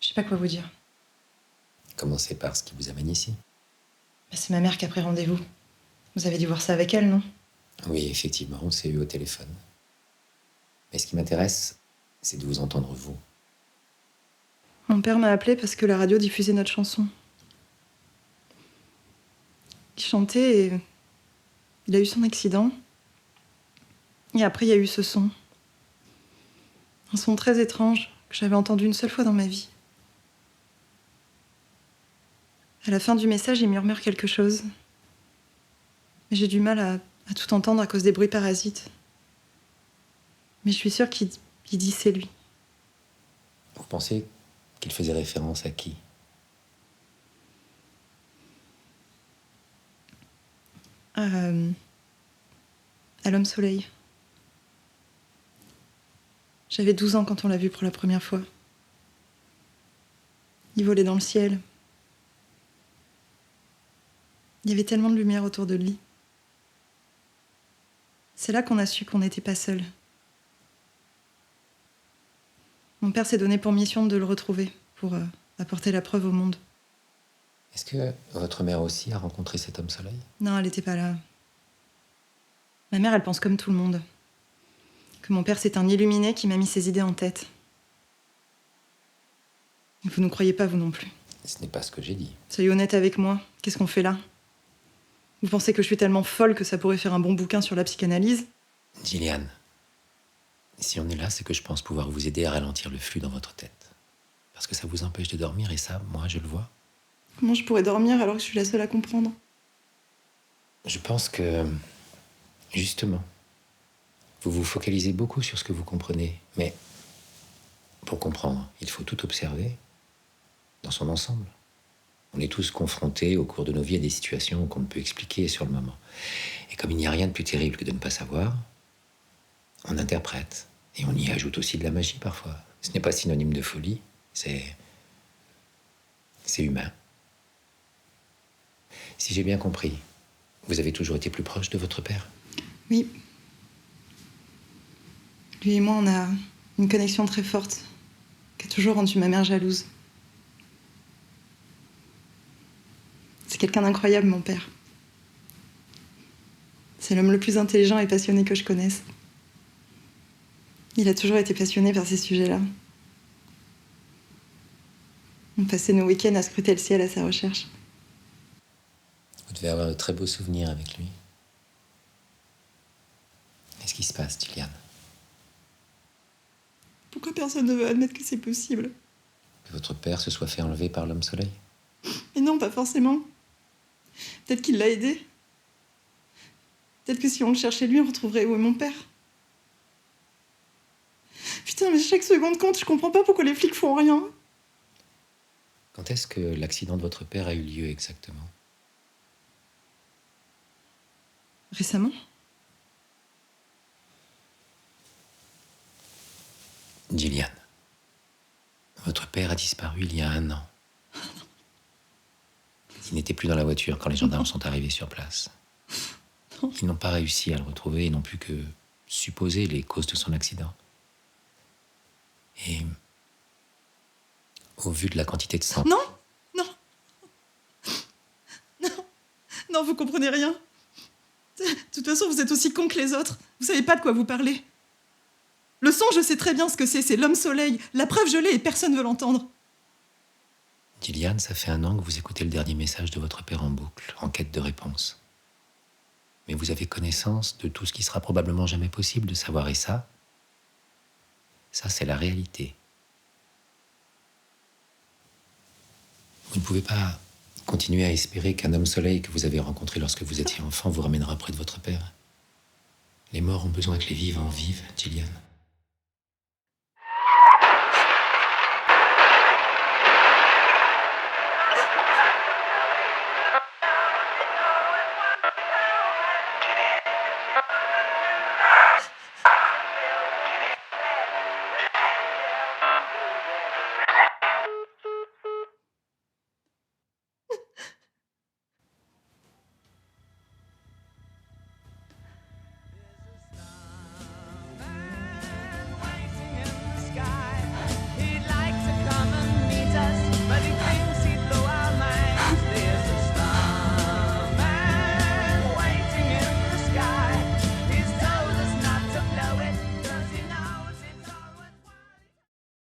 Je sais pas quoi vous dire. Commencez par ce qui vous amène ici. C'est ma mère qui a pris rendez-vous. Vous avez dû voir ça avec elle, non? Oui, effectivement, on s'est eu au téléphone. Mais ce qui m'intéresse, c'est de vous entendre vous. Mon père m'a appelé parce que la radio diffusait notre chanson. Il chantait et il a eu son accident. Et après, il y a eu ce son. Un son très étrange que j'avais entendu une seule fois dans ma vie. À la fin du message, il murmure quelque chose. Mais j'ai du mal à tout entendre à cause des bruits parasites. Mais je suis sûre qu'il dit c'est lui. Vous pensez qu'il faisait référence à qui? À l'homme soleil. J'avais 12 ans quand on l'a vu pour la première fois. Il volait dans le ciel. Il y avait tellement de lumière autour de lui. C'est là qu'on a su qu'on n'était pas seuls. Mon père s'est donné pour mission de le retrouver, pour apporter la preuve au monde. Est-ce que votre mère aussi a rencontré cet homme soleil? Non, elle n'était pas là. Ma mère, elle pense comme tout le monde. Que mon père, c'est un illuminé qui m'a mis ses idées en tête. Vous ne croyez pas, vous non plus. Ce n'est pas ce que j'ai dit. Soyez honnête avec moi. Qu'est-ce qu'on fait là? Vous pensez que je suis tellement folle que ça pourrait faire un bon bouquin sur la psychanalyse? Gillian, si on est là, c'est que je pense pouvoir vous aider à ralentir le flux dans votre tête. Parce que ça vous empêche de dormir, et ça, moi, je le vois. Comment je pourrais dormir alors que je suis la seule à comprendre? Je pense que, justement, vous vous focalisez beaucoup sur ce que vous comprenez. Mais pour comprendre, il faut tout observer dans son ensemble. On est tous confrontés au cours de nos vies à des situations qu'on ne peut expliquer sur le moment. Et comme il n'y a rien de plus terrible que de ne pas savoir, on interprète. Et on y ajoute aussi de la magie parfois. Ce n'est pas synonyme de folie, c'est humain. Si j'ai bien compris, vous avez toujours été plus proche de votre père? Oui. Lui et moi, on a une connexion très forte, qui a toujours rendu ma mère jalouse. C'est quelqu'un d'incroyable, mon père. C'est l'homme le plus intelligent et passionné que je connaisse. Il a toujours été passionné par ces sujets-là. On passait nos week-ends à scruter le ciel à sa recherche. Vous devez avoir de très beaux souvenirs avec lui. Qu'est-ce qui se passe, Gillian? Pourquoi personne ne veut admettre que c'est possible? Que votre père se soit fait enlever par l'homme soleil? Mais non, pas forcément. Peut-être qu'il l'a aidé. Peut-être que si on le cherchait lui, on retrouverait où est mon père. Putain, mais chaque seconde compte, je comprends pas pourquoi les flics font rien. Quand est-ce que l'accident de votre père a eu lieu exactement? Récemment? Gillian, votre père a disparu il y a 1 an. Il n'était plus dans la voiture quand les gendarmes sont arrivés sur place. Ils n'ont pas réussi à le retrouver et n'ont pu que supposer les causes de son accident. Et au vu de la quantité de sang... Non, non, non, non, vous comprenez rien. De toute façon, vous êtes aussi con que les autres. Vous savez pas de quoi vous parlez. Le son, je sais très bien ce que c'est l'homme soleil. La preuve, je l'ai et personne veut l'entendre. Gillian, ça fait 1 an que vous écoutez le dernier message de votre père en boucle, en quête de réponse. Mais vous avez connaissance de tout ce qui sera probablement jamais possible de savoir, et ça, c'est la réalité. Vous ne pouvez pas continuer à espérer qu'un homme soleil que vous avez rencontré lorsque vous étiez enfant vous ramènera près de votre père. Les morts ont besoin que les vivants vivent, Gillian.